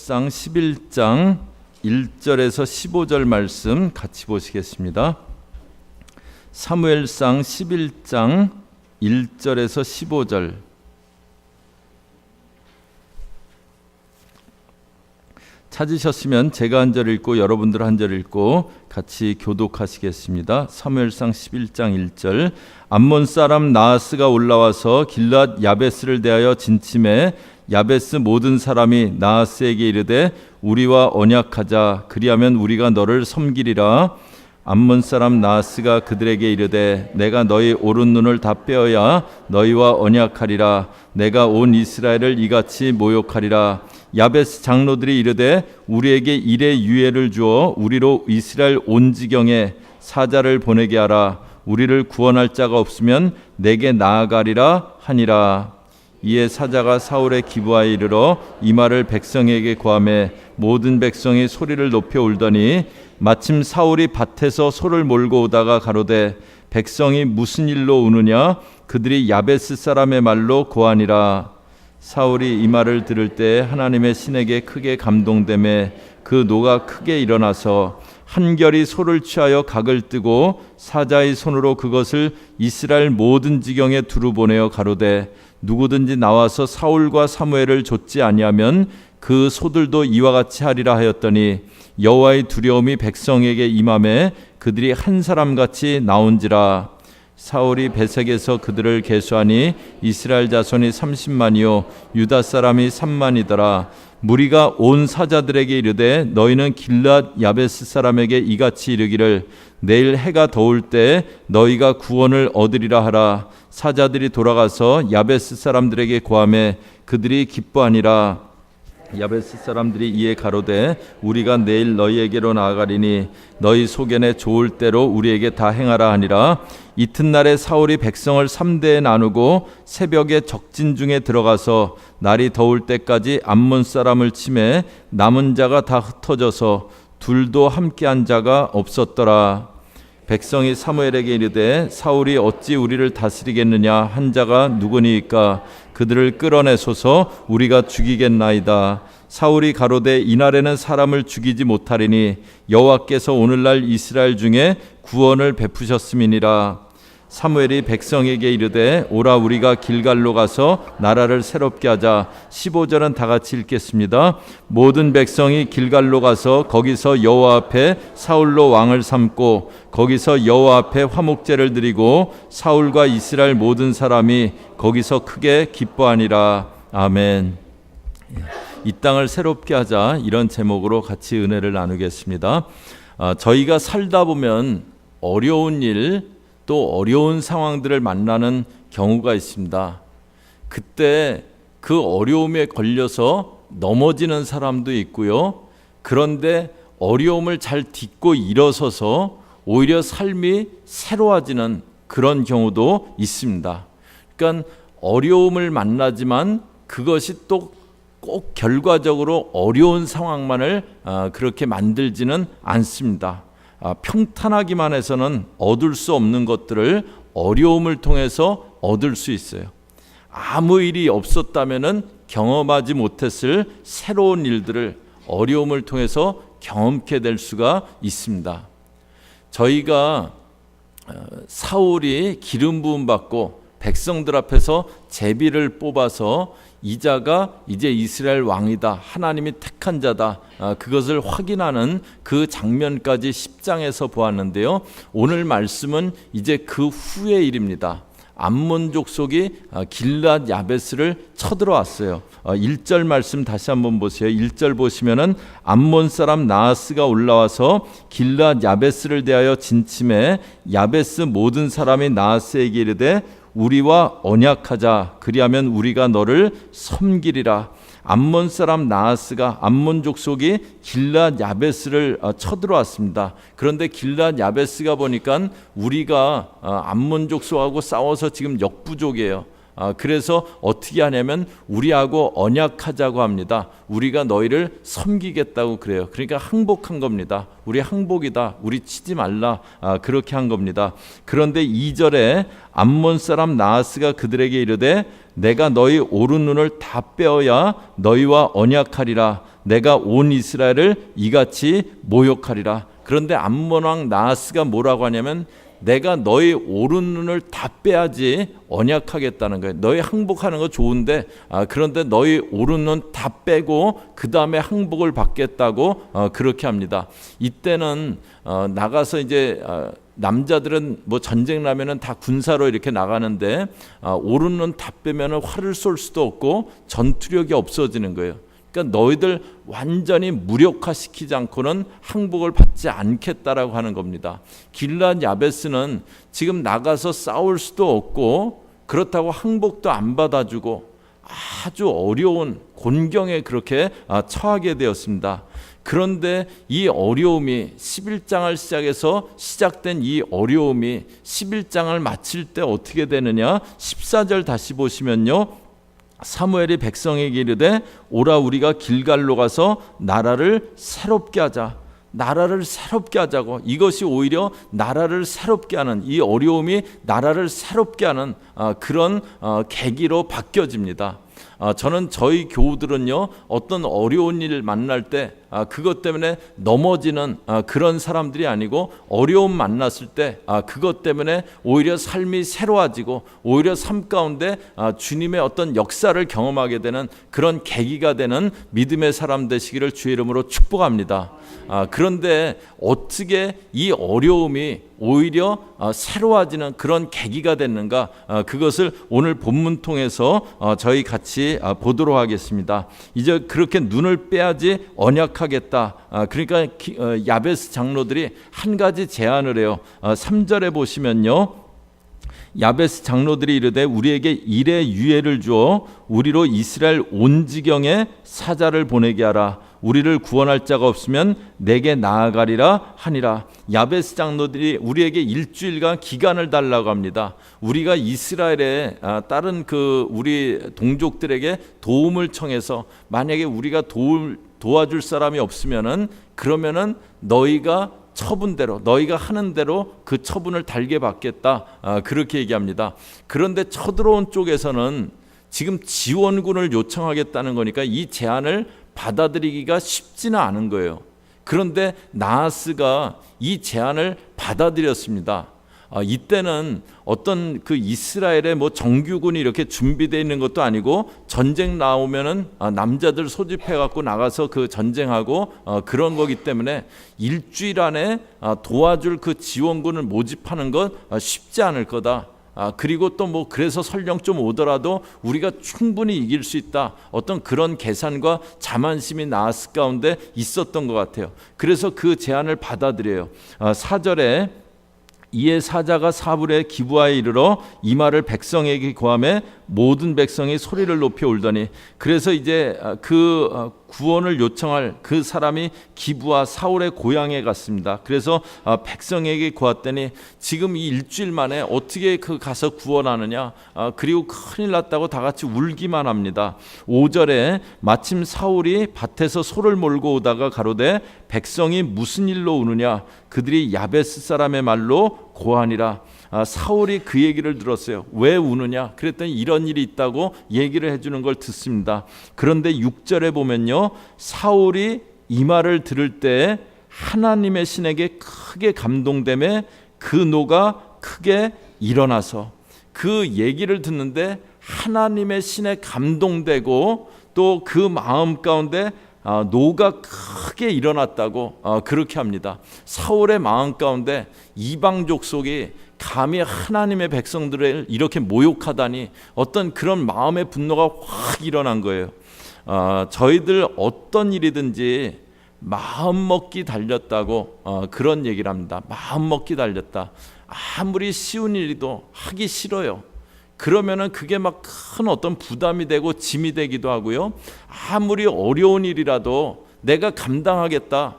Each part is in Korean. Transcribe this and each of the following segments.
사무엘상 11장 1절에서 15절 말씀 같이 보시겠습니다. 사무엘상 11장 1절에서 15절. 찾으셨으면 제가 한 절 읽고 여러분들 한 절 읽고 같이 교독하시겠습니다. 사무엘상 11장 1절. 암몬 사람 나하스가 올라와서 길앗 야베스를 대하여 진침해 야베스 모든 사람이 나하스에게 이르되 우리와 언약하자. 그리하면 우리가 너를 섬기리라. 암몬 사람 나하스가 그들에게 이르되 내가 너희 오른 눈을 다 빼어야 너희와 언약하리라. 내가 온 이스라엘을 이같이 모욕하리라. 야베스 장로들이 이르되 우리에게 일의 유예를 주어 우리로 이스라엘 온 지경에 사자를 보내게 하라. 우리를 구원할 자가 없으면 내게 나아가리라 하니라. 이에 사자가 사울의 기브아에 이르러 이 말을 백성에게 고하매 모든 백성이 소리를 높여 울더니 마침 사울이 밭에서 소를 몰고 오다가 가로되 백성이 무슨 일로 우느냐. 그들이 야베스 사람의 말로 고하니라. 사울이 이 말을 들을 때 하나님의 신에게 크게 감동되매 그 노가 크게 일어나서 한결이 소를 취하여 각을 뜨고 사자의 손으로 그것을 이스라엘 모든 지경에 두루 보내어 가로되 누구든지 나와서 사울과 사무엘을 좇지 아니하면 그 소들도 이와 같이 하리라 하였더니 여호와의 두려움이 백성에게 임하매 그들이 한 사람같이 나온지라. 사울이 베색에서 그들을 계수하니 이스라엘 자손이 30만이요 유다 사람이 3만이더라. 무리가 온 사자들에게 이르되 너희는 길앗 야베스 사람에게 이같이 이르기를 내일 해가 더울 때 너희가 구원을 얻으리라 하라. 사자들이 돌아가서 야베스 사람들에게 고하매 그들이 기뻐하니라. 야베스 사람들이 이에 가로되 우리가 내일 너희에게로 나아가리니 너희 소견에 좋을 대로 우리에게 다 행하라 하니라. 이튿날에 사울이 백성을 3대에 나누고 새벽에 적진 중에 들어가서 날이 더울 때까지 암몬 사람을 치매 남은 자가 다 흩어져서 둘도 함께한 자가 없었더라. 백성이 사무엘에게 이르되 사울이 어찌 우리를 다스리겠느냐 한 자가 누구니이까. 그들을 끌어내소서 우리가 죽이겠나이다. 사울이 가로되 이날에는 사람을 죽이지 못하리니 여호와께서 오늘날 이스라엘 중에 구원을 베푸셨음이니라. 사무엘이 백성에게 이르되 오라 우리가 길갈로 가서 나라를 새롭게 하자. 15절은 다 같이 읽겠습니다. 모든 백성이 길갈로 가서 거기서 여호와 앞에 사울로 왕을 삼고 거기서 여호와 앞에 화목제를 드리고 사울과 이스라엘 모든 사람이 거기서 크게 기뻐하니라. 아멘. 이 땅을 새롭게 하자, 이런 제목으로 같이 은혜를 나누겠습니다. 저희가 살다 보면 어려운 일 또 어려운 상황들을 만나는 경우가 있습니다. 그때 그 어려움에 걸려서 넘어지는 사람도 있고요. 그런데 어려움을 잘 딛고 일어서서 오히려 삶이 새로워지는 그런 경우도 있습니다. 그러니까 어려움을 만나지만 그것이 또 꼭 결과적으로 어려운 상황만을 그렇게 만들지는 않습니다. 평탄하기만 해서는 얻을 수 없는 것들을 어려움을 통해서 얻을 수 있어요. 아무 일이 없었다면은 경험하지 못했을 새로운 일들을 어려움을 통해서 경험케 될 수가 있습니다. 저희가 사울이 기름 부음 받고 백성들 앞에서 제비를 뽑아서 이 자가 이제 이스라엘 왕이다, 하나님이 택한 자다, 그것을 확인하는 그 장면까지 10장에서 보았는데요. 오늘 말씀은 이제 그 후의 일입니다. 암몬 족속이 길앗 야베스를 쳐들어왔어요. 1절 말씀 다시 한번 보세요. 1절 보시면은 암몬 사람 나하스가 올라와서 길앗 야베스를 대하여 진침해 야베스 모든 사람이 나하스에게 이르되 우리와 언약하자. 그리하면 우리가 너를 섬기리라. 암몬 사람 나하스가 암몬 족속이 길앗 야베스를 쳐들어왔습니다. 그런데 길앗 야베스가 보니까 우리가 암몬 족속하고 싸워서 지금 역부족이에요. 그래서 어떻게 하냐면 우리하고 언약하자고 합니다. 우리가 너희를 섬기겠다고 그래요. 그러니까 항복한 겁니다. 우리 항복이다. 우리 치지 말라. 그렇게 한 겁니다. 그런데 2절에 암몬 사람 나하스가 그들에게 이르되 내가 너희 오른 눈을 다 빼어야 너희와 언약하리라. 내가 온 이스라엘을 이같이 모욕하리라. 그런데 암몬 왕 나하스가 뭐라고 하냐면 내가 너희 오른 눈을 다 빼야지 언약하겠다는 거예요. 너희 항복하는 거 좋은데 그런데 너희 오른 눈 다 빼고 그 다음에 항복을 받겠다고 그렇게 합니다. 이때는 나가서 이제 남자들은 뭐 전쟁 나면은 다 군사로 이렇게 나가는데 오른 눈 다 빼면은 활을 쏠 수도 없고 전투력이 없어지는 거예요. 그러니까 너희들 완전히 무력화시키지 않고는 항복을 받지 않겠다라고 하는 겁니다. 길르앗 야베스는 지금 나가서 싸울 수도 없고 그렇다고 항복도 안 받아주고 아주 어려운 곤경에 그렇게 처하게 되었습니다. 그런데 이 어려움이 11장을 시작해서 시작된 이 어려움이 11장을 마칠 때 어떻게 되느냐? 14절 다시 보시면요. 사무엘이 백성에게 이르되 오라 우리가 길갈로 가서 나라를 새롭게 하자. 나라를 새롭게 하자고. 이것이 오히려 나라를 새롭게 하는, 이 어려움이 나라를 새롭게 하는 그런 계기로 바뀌어집니다. 저는 저희 교우들은요 어떤 어려운 일을 만날 때 그것 때문에 넘어지는 그런 사람들이 아니고 어려움 만났을 때 그것 때문에 오히려 삶이 새로워지고 오히려 삶 가운데 주님의 어떤 역사를 경험하게 되는 그런 계기가 되는 믿음의 사람 되시기를 주의 이름으로 축복합니다. 그런데 어떻게 이 어려움이 오히려 새로워지는 그런 계기가 됐는가, 그것을 오늘 본문 통해서 저희 같이 보도록 하겠습니다. 이제 그렇게 눈을 빼야지 언약하겠다. 그러니까 야베스 장로들이 한 가지 제안을 해요. 3절에 보시면요, 야베스 장로들이 이르되 우리에게 일의 유예를 주어 우리로 이스라엘 온 지경에 사자를 보내게 하라. 우리를 구원할 자가 없으면 내게 나아가리라 하니라. 야베스 장로들이 우리에게 일주일간 기간을 달라고 합니다. 우리가 이스라엘의 다른 우리 동족들에게 도움을 청해서 만약에 우리가 도와줄 사람이 없으면은 그러면은 너희가 처분대로 너희가 하는 대로 그 처분을 달게 받겠다. 그렇게 얘기합니다. 그런데 쳐들어온 쪽에서는 지금 지원군을 요청하겠다는 거니까 이 제안을 받아들이기가 쉽지는 않은 거예요. 그런데 나하스가 이 제안을 받아들였습니다. 이때는 어떤 이스라엘의 정규군이 이렇게 준비되어 있는 것도 아니고 전쟁 나오면은 남자들 소집해 갖고 나가서 전쟁하고 그런 거기 때문에 일주일 안에 도와줄 지원군을 모집하는 건 쉽지 않을 거다. 그리고 또 그래서 설령 좀 오더라도 우리가 충분히 이길 수 있다. 어떤 그런 계산과 자만심이 나하스 가운데 있었던 것 같아요. 그래서 그 제안을 받아들여요. 4절에 이에 사자가 사불에 기브아에 이르러 이 말을 백성에게 고하매 모든 백성이 소리를 높여 울더니, 그래서 이제 구원을 요청할 그 사람이 기브아 사울의 고향에 갔습니다. 그래서 백성에게 고했더니 지금 이 일주일 만에 어떻게 가서 구원하느냐, 그리고 큰일 났다고 다 같이 울기만 합니다. 5절에 마침 사울이 밭에서 소를 몰고 오다가 가로되 백성이 무슨 일로 우느냐, 그들이 야베스 사람의 말로 고하니라. 사울이 그 얘기를 들었어요. 왜 우느냐? 그랬더니 이런 일이 있다고 얘기를 해주는 걸 듣습니다. 그런데 6절에 보면요, 사울이 이 말을 들을 때 하나님의 신에게 크게 감동되매 그 노가 크게 일어나서, 그 얘기를 듣는데 하나님의 신에 감동되고 또 그 마음 가운데 노가 크게 일어났다고 그렇게 합니다. 사울의 마음 가운데 이방 족속이 감히 하나님의 백성들을 이렇게 모욕하다니 어떤 그런 마음의 분노가 확 일어난 거예요. 저희들 어떤 일이든지 마음 먹기 달렸다고 그런 얘기를 합니다. 마음 먹기 달렸다. 아무리 쉬운 일이도 하기 싫어요. 그러면은 그게 막 큰 어떤 부담이 되고 짐이 되기도 하고요. 아무리 어려운 일이라도 내가 감당하겠다,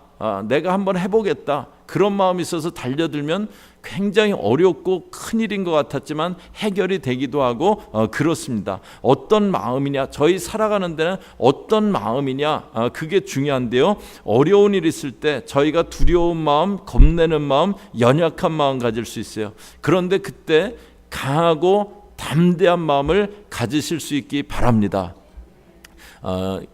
내가 한번 해보겠다, 그런 마음이 있어서 달려들면 굉장히 어렵고 큰일인 것 같았지만 해결이 되기도 하고 그렇습니다. 어떤 마음이냐, 저희 살아가는 데는 어떤 마음이냐, 그게 중요한데요. 어려운 일 있을 때 저희가 두려운 마음, 겁내는 마음, 연약한 마음 가질 수 있어요. 그런데 그때 강하고 담대한 마음을 가지실 수 있기 바랍니다.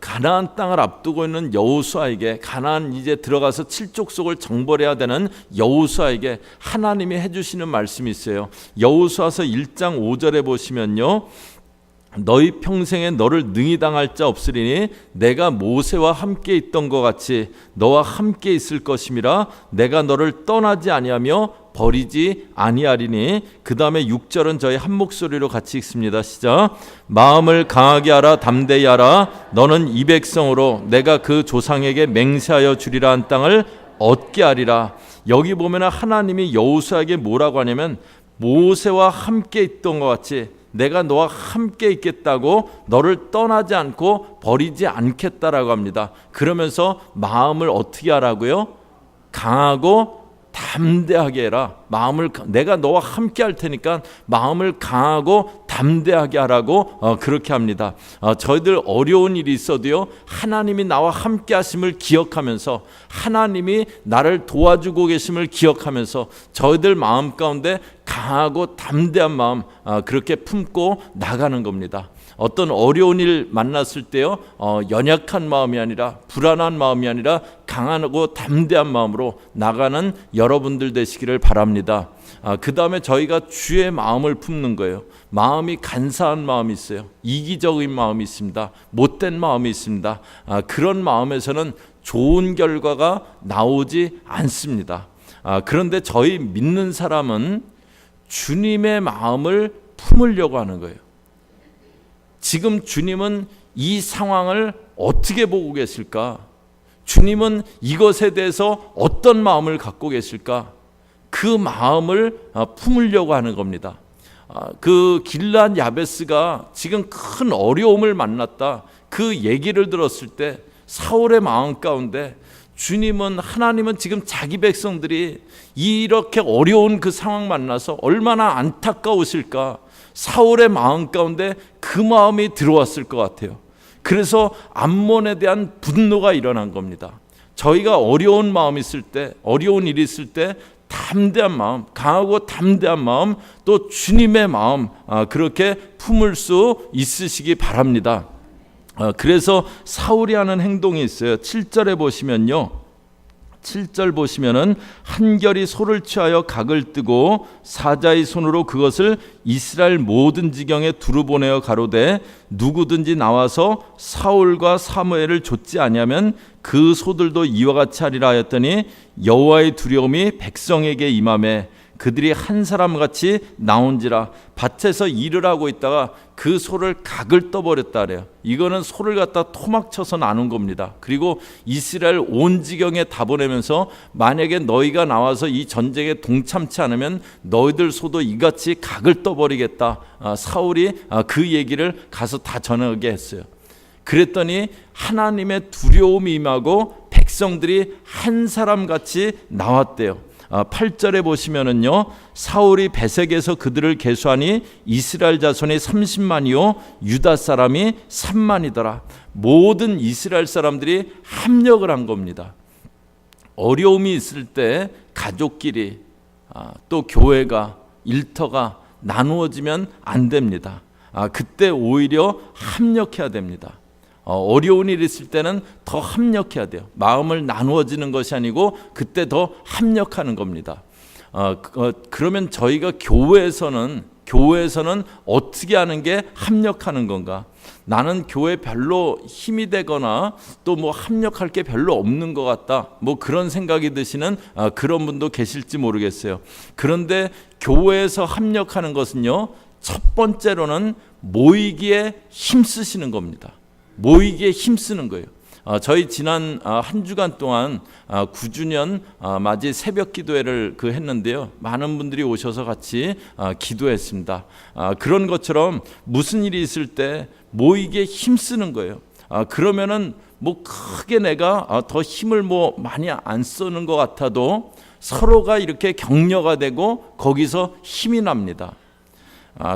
가나안 땅을 앞두고 있는 여호수아에게, 가나안 이제 들어가서 칠족속을 정벌해야 되는 여호수아에게 하나님이 해주시는 말씀이 있어요. 여호수아서 1장 5절에 보시면요, 너희 평생에 너를 능히 당할 자 없으리니 내가 모세와 함께 있던 것 같이 너와 함께 있을 것임이라. 내가 너를 떠나지 아니하며 버리지 아니하리니. 그 다음에 6절은 저희 한 목소리로 같이 읽습니다. 시작. 마음을 강하게 하라, 담대히 하라. 너는 이 백성으로 내가 그 조상에게 맹세하여 주리라 한 땅을 얻게 하리라. 여기 보면 하나님이 여호수아에게 뭐라고 하냐면, 모세와 함께 있던 것 같이 내가 너와 함께 있겠다고, 너를 떠나지 않고 버리지 않겠다라고 합니다. 그러면서 마음을 어떻게 하라고요? 강하고 담대하게 해라. 내가 너와 함께 할 테니까 마음을 강하고 담대하게 하라고 그렇게 합니다. 저희들 어려운 일이 있어도요, 하나님이 나와 함께 하심을 기억하면서, 하나님이 나를 도와주고 계심을 기억하면서 저희들 마음 가운데 강하고 담대한 마음 그렇게 품고 나가는 겁니다. 어떤 어려운 일 만났을 때요, 연약한 마음이 아니라, 불안한 마음이 아니라 강하고 담대한 마음으로 나가는 여러분들 되시기를 바랍니다. 그 다음에 저희가 주의 마음을 품는 거예요. 마음이 간사한 마음이 있어요. 이기적인 마음이 있습니다. 못된 마음이 있습니다. 그런 마음에서는 좋은 결과가 나오지 않습니다. 그런데 저희 믿는 사람은 주님의 마음을 품으려고 하는 거예요. 지금 주님은 이 상황을 어떻게 보고 계실까? 주님은 이것에 대해서 어떤 마음을 갖고 계실까? 그 마음을 품으려고 하는 겁니다. 그 길르앗 야베스가 지금 큰 어려움을 만났다, 그 얘기를 들었을 때 사울의 마음 가운데 하나님은 지금 자기 백성들이 이렇게 어려운 그 상황 만나서 얼마나 안타까우실까, 사울의 마음 가운데 그 마음이 들어왔을 것 같아요. 그래서 암몬에 대한 분노가 일어난 겁니다. 저희가 어려운 마음 있을 때, 어려운 일이 있을 때 담대한 마음, 강하고 담대한 마음, 또 주님의 마음 그렇게 품을 수 있으시기 바랍니다. 그래서 사울이 하는 행동이 있어요. 7절에 보시면요, 7절 보시면은 한결이 소를 취하여 각을 뜨고 사자의 손으로 그것을 이스라엘 모든 지경에 두루 보내어 가로되 누구든지 나와서 사울과 사무엘을 좇지 아니하면 그 소들도 이와 같이 하리라 하였더니 여호와의 두려움이 백성에게 임하매 그들이 한 사람같이 나온지라. 밭에서 일을 하고 있다가 그 소를 각을 떠버렸다 그래요. 이거는 소를 갖다 토막쳐서 나눈 겁니다. 그리고 이스라엘 온 지경에 다 보내면서 만약에 너희가 나와서 이 전쟁에 동참치 않으면 너희들 소도 이같이 각을 떠버리겠다. 사울이 그 얘기를 가서 다 전하게 했어요. 그랬더니 하나님의 두려움이 임하고 백성들이 한 사람같이 나왔대요. 8절에 보시면은요, 사울이 베색에서 그들을 계수하니 이스라엘 자손이 30만이요 유다 사람이 3만이더라. 모든 이스라엘 사람들이 합력을 한 겁니다. 어려움이 있을 때 가족끼리 또 교회가, 일터가 나누어지면 안 됩니다. 그때 오히려 합력해야 됩니다. 어려운 일이 있을 때는 더 합력해야 돼요. 마음을 나누어지는 것이 아니고 그때 더 합력하는 겁니다. 그러면 저희가 교회에서는 어떻게 하는 게 합력하는 건가? 나는 교회 별로 힘이 되거나 또 뭐 합력할 게 별로 없는 것 같다, 뭐 그런 생각이 드시는 그런 분도 계실지 모르겠어요. 그런데 교회에서 합력하는 것은요, 첫 번째로는 모이기에 힘쓰시는 겁니다. 모이기에 힘쓰는 거예요. 저희 지난 한 주간 동안 9주년 맞이 새벽 기도회를 했는데요. 많은 분들이 오셔서 같이 기도했습니다. 그런 것처럼 무슨 일이 있을 때 모이기에 힘쓰는 거예요. 그러면은 뭐 크게 내가 더 힘을 뭐 많이 안 쓰는 것 같아도 서로가 이렇게 격려가 되고 거기서 힘이 납니다.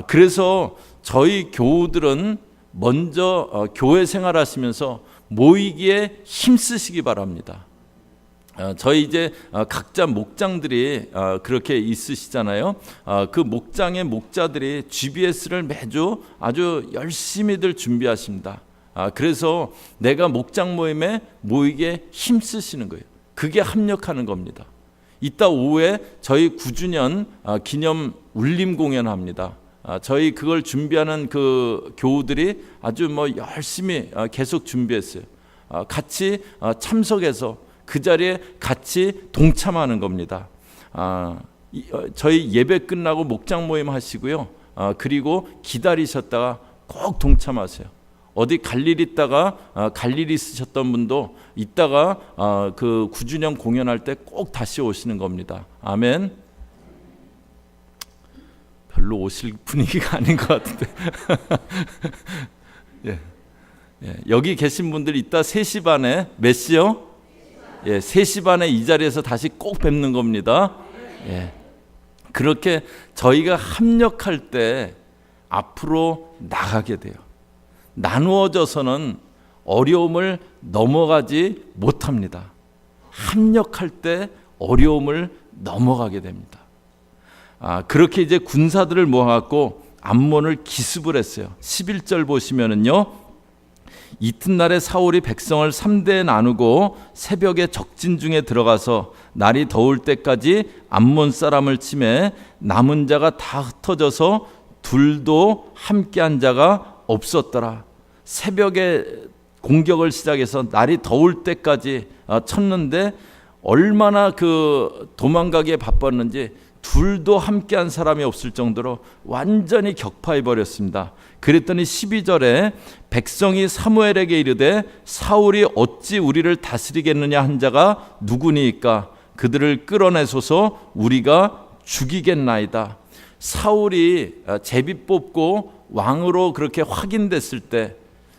그래서 저희 교우들은 먼저 교회 생활하시면서 모이기에 힘쓰시기 바랍니다. 저희 이제 각자 목장들이 그렇게 있으시잖아요. 그 목장의 목자들이 GBS를 매주 아주 열심히들 준비하십니다. 그래서 내가 목장 모임에 모이게 힘쓰시는 거예요. 그게 합력하는 겁니다. 이따 오후에 저희 9주년 기념 울림 공연합니다. 저희 그걸 준비하는 그 교우들이 아주 열심히 계속 준비했어요. 같이 참석해서 그 자리에 같이 동참하는 겁니다. 저희 예배 끝나고 목장 모임 하시고요. 그리고 기다리셨다가 꼭 동참하세요. 어디 갈 일 있다가 갈 일 있으셨던 분도 이따가 그 9주년 공연할 때 꼭 다시 오시는 겁니다. 아멘. 별로 오실 분위기가 아닌 것 같은데. 예. 여기 계신 분들 이따 3시 반에 몇 시요? 3시 반에 이 자리에서 다시 꼭 뵙는 겁니다. 그렇게 저희가 합력할 때 앞으로 나가게 돼요. 나누어져서는 어려움을 넘어가지 못합니다. 합력할 때 어려움을 넘어가게 됩니다. 그렇게 이제 군사들을 모아갖고 암몬을 기습을 했어요. 11절 보시면은요. 이튿날에 사울이 백성을 3대에 나누고 새벽에 적진 중에 들어가서 날이 더울 때까지 암몬 사람을 치매 남은 자가 다 흩어져서 둘도 함께한 자가 없었더라. 새벽에 공격을 시작해서 날이 더울 때까지 쳤는데 얼마나 그 도망가기에 바빴는지 둘도 함께한 사람이 없을 정도로 완전히 격파해 버렸습니다. 그랬더니 12절에 백성이 사무엘에게 이르되 사울이 어찌 우리를 다스리겠느냐 한 자가 누구니까 그들을 끌어내소서 우리가 죽이겠나이다. 사울이 제비 뽑고 왕으로 그렇게 확인됐을 때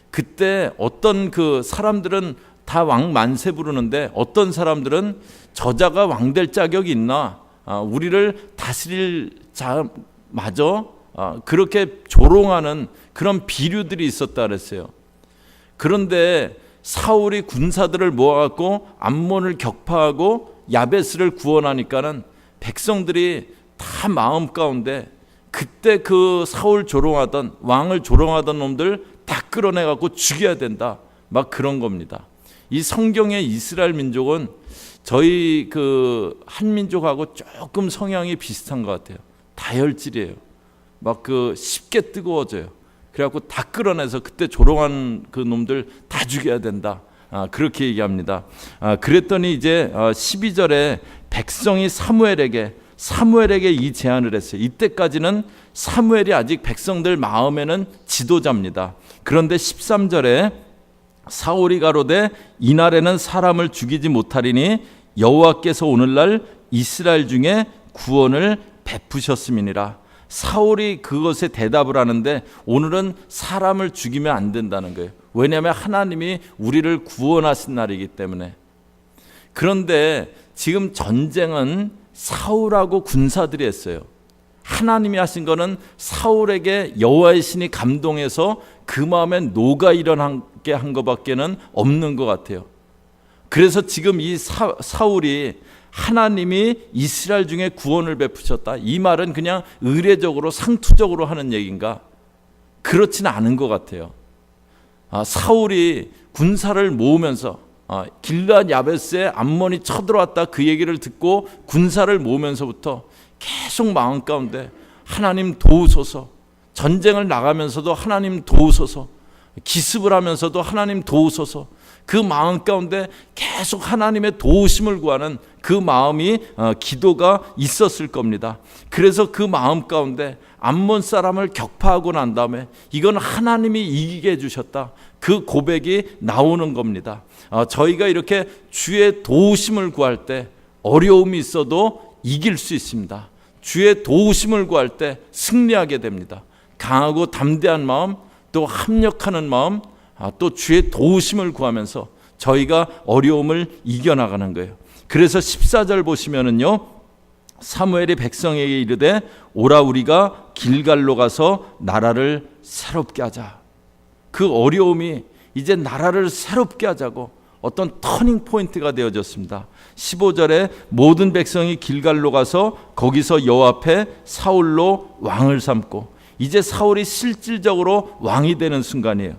그때 어떤 그 사람들은 다 왕 만세 부르는데 어떤 사람들은 저자가 왕 될 자격이 있나? 우리를 다스릴 자마저 그렇게 조롱하는 그런 비류들이 있었다 그랬어요. 그런데 사울이 군사들을 모아갖고 암몬을 격파하고 야베스를 구원하니까는 백성들이 다 마음 가운데 그때 그 사울 조롱하던 왕을 조롱하던 놈들 다 끌어내갖고 죽여야 된다. 막 그런 겁니다. 이 성경의 이스라엘 민족은 저희 그 한민족하고 조금 성향이 비슷한 것 같아요. 다혈질이에요. 막 그 쉽게 뜨거워져요. 그래갖고 다 끌어내서 그때 조롱한 그 놈들 다 죽여야 된다. 그렇게 얘기합니다. 그랬더니 이제 12절에 백성이 사무엘에게 이 제안을 했어요. 이때까지는 사무엘이 아직 백성들 마음에는 지도자입니다. 그런데 13절에 사울이 가로되 이날에는 사람을 죽이지 못하리니 여호와께서 오늘날 이스라엘 중에 구원을 베푸셨음이니라. 사울이 그것에 대답을 하는데 오늘은 사람을 죽이면 안 된다는 거예요. 왜냐하면 하나님이 우리를 구원하신 날이기 때문에. 그런데 지금 전쟁은 사울하고 군사들이 했어요. 하나님이 하신 거는 사울에게 여호와의 신이 감동해서 그 마음에 노가 일어나게 한 것밖에는 없는 것 같아요. 그래서 지금 이 사울이 하나님이 이스라엘 중에 구원을 베푸셨다. 이 말은 그냥 의례적으로 상투적으로 하는 얘기인가? 그렇지는 않은 것 같아요. 사울이 군사를 모으면서 길르앗 야베스에 암몬이 쳐들어왔다 그 얘기를 듣고 군사를 모으면서부터 계속 마음 가운데 하나님 도우소서, 전쟁을 나가면서도 하나님 도우소서, 기습을 하면서도 하나님 도우소서, 그 마음 가운데 계속 하나님의 도우심을 구하는 그 마음이 기도가 있었을 겁니다. 그래서 그 마음 가운데 암몬 사람을 격파하고 난 다음에 이건 하나님이 이기게 해주셨다. 그 고백이 나오는 겁니다. 저희가 이렇게 주의 도우심을 구할 때 어려움이 있어도 이길 수 있습니다. 주의 도우심을 구할 때 승리하게 됩니다. 강하고 담대한 마음, 또 합력하는 마음, 또 주의 도우심을 구하면서 저희가 어려움을 이겨나가는 거예요. 그래서 14절 보시면은요, 사무엘이 백성에게 이르되 오라 우리가 길갈로 가서 나라를 새롭게 하자. 그 어려움이 이제 나라를 새롭게 하자고 어떤 터닝 포인트가 되어졌습니다. 15절에 모든 백성이 길갈로 가서 거기서 여호와 앞에 사울로 왕을 삼고, 이제 사울이 실질적으로 왕이 되는 순간이에요.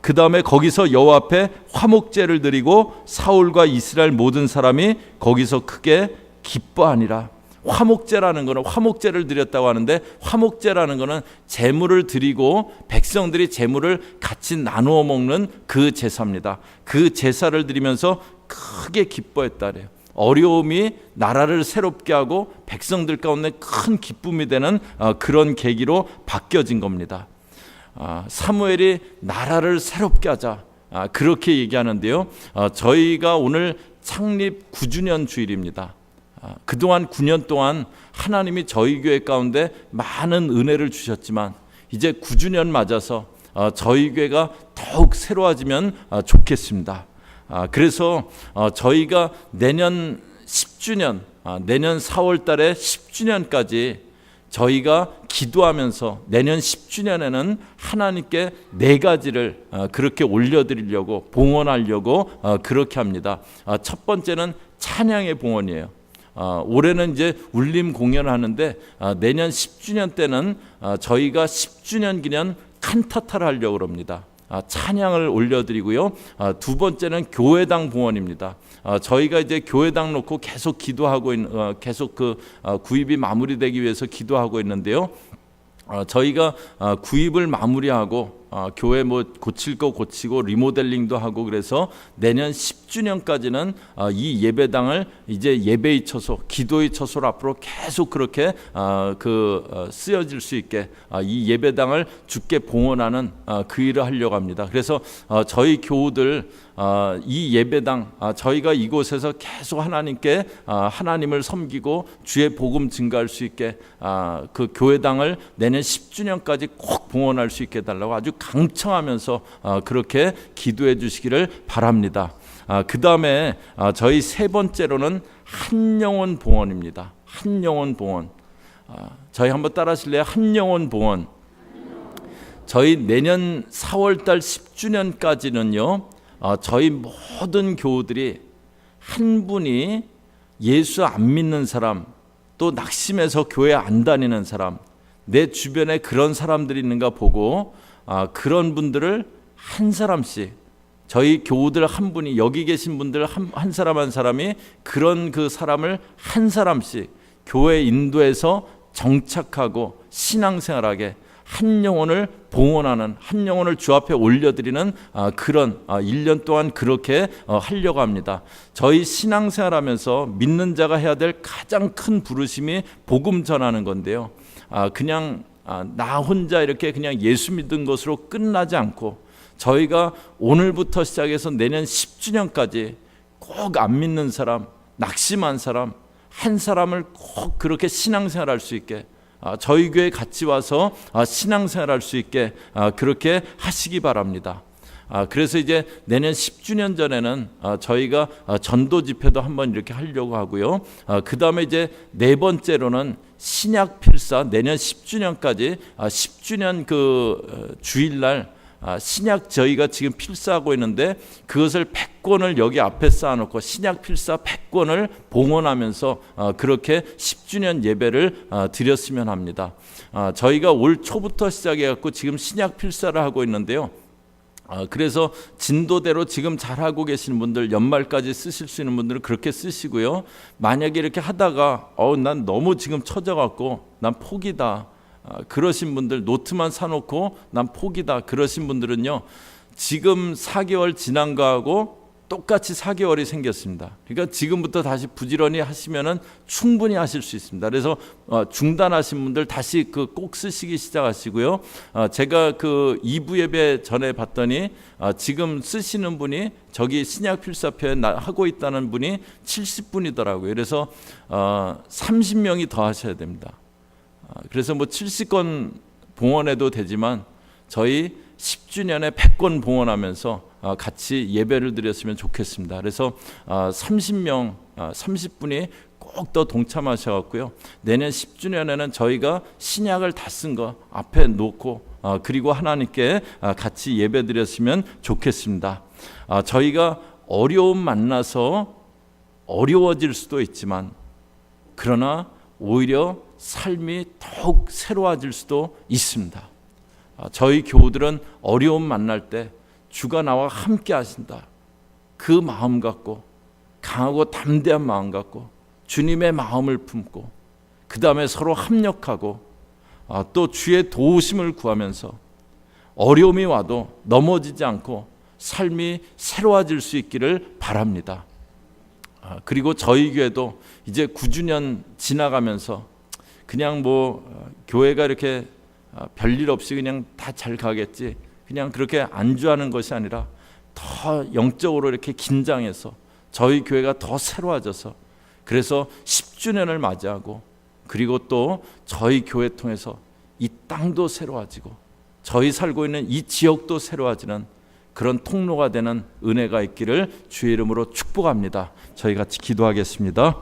그 다음에 거기서 여호와 앞에 화목제를 드리고 사울과 이스라엘 모든 사람이 거기서 크게 기뻐하니라. 화목제라는 것은, 화목제를 드렸다고 하는데, 화목제라는 것은 제물을 드리고 백성들이 제물을 같이 나누어 먹는 그 제사입니다. 그 제사를 드리면서 크게 기뻐했다 그래요. 어려움이 나라를 새롭게 하고 백성들 가운데 큰 기쁨이 되는 그런 계기로 바뀌어진 겁니다. 사무엘이 나라를 새롭게 하자, 그렇게 얘기하는데요. 저희가 오늘 창립 9주년 주일입니다. 그동안 9년 동안 하나님이 저희 교회 가운데 많은 은혜를 주셨지만 이제 9주년 맞아서 저희 교회가 더욱 새로워지면 좋겠습니다. 그래서 저희가 내년 10주년, 내년 4월 달에 10주년까지 저희가 기도하면서 내년 10주년에는 하나님께 4가지를 그렇게 올려드리려고, 봉헌하려고 그렇게 합니다. 첫 번째는 찬양의 봉헌이에요. 올해는 이제 울림 공연을 하는데 내년 10주년 때는 저희가 10주년 기념 칸타타를 하려고 합니다. 찬양을 올려드리고요. 두 번째는 교회당 봉헌입니다. 저희가 이제 교회당 놓고 계속 기도하고 있는, 계속 그 구입이 마무리되기 위해서 기도하고 있는데요. 저희가 구입을 마무리하고 교회 뭐 고칠 거 고치고 리모델링도 하고, 그래서 내년 10주년까지는 이 예배당을 이제 예배의 처소, 기도의 처소로 앞으로 계속 그렇게 쓰여질 수 있게 이 예배당을 주께 봉헌하는 그 일을 하려고 합니다. 그래서 저희 교우들 이 예배당, 저희가 이곳에서 계속 하나님께 하나님을 섬기고 주의 복음 증가할 수 있게 그 교회당을 내년 10주년까지 꼭 봉헌할 수 있게 해달라고 아주 강청하면서 그렇게 기도해 주시기를 바랍니다. 그 다음에 저희 세 번째로는 한영혼 봉헌입니다. 한영혼 봉헌. 저희 한번 따라 하실래요? 한영혼 봉헌. 저희 내년 4월달 10주년까지는요, 저희 모든 교우들이 한 분이 예수 안 믿는 사람, 또 낙심해서 교회 안 다니는 사람, 내 주변에 그런 사람들이 있는가 보고 그런 분들을 한 사람씩, 저희 교우들 한 분이, 여기 계신 분들 한 사람 한 사람이 그런 그 사람을 한 사람씩 교회 인도해서 정착하고 신앙생활하게 한 영혼을 봉헌하는, 한 영혼을 주 앞에 올려드리는 그런 1년 동안 그렇게 하려고 합니다. 저희 신앙생활하면서 믿는 자가 해야 될 가장 큰 부르심이 복음 전하는 건데요. 그냥 나 혼자 이렇게 그냥 예수 믿은 것으로 끝나지 않고 저희가 오늘부터 시작해서 내년 10주년까지 꼭 안 믿는 사람, 낙심한 사람 한 사람을 꼭 그렇게 신앙생활할 수 있게, 저희 교회에 같이 와서 신앙생활할 수 있게 그렇게 하시기 바랍니다. 그래서 이제 내년 10주년 전에는 저희가 전도 집회도 한번 이렇게 하려고 하고요. 그 다음에 이제 네 번째로는 신약 필사, 내년 10주년까지 10주년 그 주일날 신약 저희가 지금 필사하고 있는데 그것을 100권을 여기 앞에 쌓아놓고 신약 필사 100권을 봉헌하면서 그렇게 10주년 예배를 드렸으면 합니다. 저희가 올 초부터 시작해갖고 지금 신약 필사를 하고 있는데요. 그래서 진도대로 지금 잘하고 계시는 분들, 연말까지 쓰실 수 있는 분들은 그렇게 쓰시고요. 만약에 이렇게 하다가 난 너무 지금 처져갖고 난 포기다, 그러신 분들, 노트만 사놓고 난 포기다 그러신 분들은요, 지금 4개월 지난 거하고 똑같이 4개월이 생겼습니다. 그러니까 지금부터 다시 부지런히 하시면은 충분히 하실 수 있습니다. 그래서 중단하신 분들 다시 꼭 쓰시기 시작하시고요. 제가 그 2부 예배 전에 봤더니 지금 쓰시는 분이 저기 신약 필사편 하고 있다는 분이 70분이더라고요. 그래서 30명이 더 하셔야 됩니다. 그래서 뭐 70건 봉헌해도 되지만 저희 10주년에 100권 봉헌하면서 같이 예배를 드렸으면 좋겠습니다. 그래서 30명, 30분이 꼭 더 동참하셔갖고요. 내년 10주년에는 저희가 신약을 다 쓴 거 앞에 놓고 그리고 하나님께 같이 예배 드렸으면 좋겠습니다. 저희가 어려움 만나서 어려워질 수도 있지만 그러나 오히려 삶이 더욱 새로워질 수도 있습니다. 저희 교우들은 어려움 만날 때 주가 나와 함께 하신다. 그 마음 갖고 강하고 담대한 마음 갖고 주님의 마음을 품고 그 다음에 서로 협력하고 또 주의 도우심을 구하면서 어려움이 와도 넘어지지 않고 삶이 새로워질 수 있기를 바랍니다. 그리고 저희 교회도 이제 9주년 지나가면서 그냥 교회가 이렇게 별일 없이 그냥 다 잘 가겠지 그냥 그렇게 안주하는 것이 아니라 더 영적으로 이렇게 긴장해서 저희 교회가 더 새로워져서 그래서 10주년을 맞이하고 그리고 또 저희 교회 통해서 이 땅도 새로워지고 저희 살고 있는 이 지역도 새로워지는 그런 통로가 되는 은혜가 있기를 주의 이름으로 축복합니다. 저희 같이 기도하겠습니다.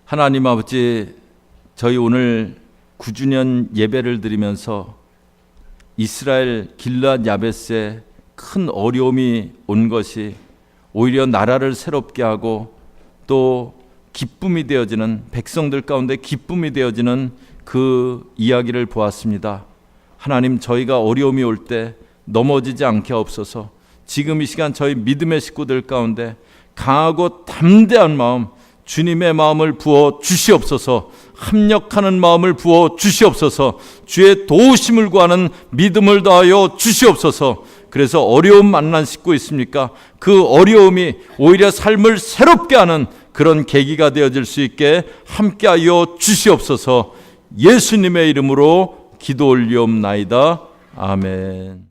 하나님 아버지, 저희 오늘 9주년 예배를 드리면서 이스라엘 길르앗 야베스에 큰 어려움이 온 것이 오히려 나라를 새롭게 하고 또 기쁨이 되어지는 백성들 가운데 기쁨이 되어지는 그 이야기를 보았습니다. 하나님, 저희가 어려움이 올 때 넘어지지 않게 하옵소서. 지금 이 시간 저희 믿음의 식구들 가운데 강하고 담대한 마음, 주님의 마음을 부어 주시옵소서. 합력하는 마음을 부어 주시옵소서. 주의 도우심을 구하는 믿음을 더하여 주시옵소서. 그래서 어려움 만난 식구 있습니까? 그 어려움이 오히려 삶을 새롭게 하는 그런 계기가 되어질 수 있게 함께하여 주시옵소서. 예수님의 이름으로 기도 올리옵나이다. 아멘.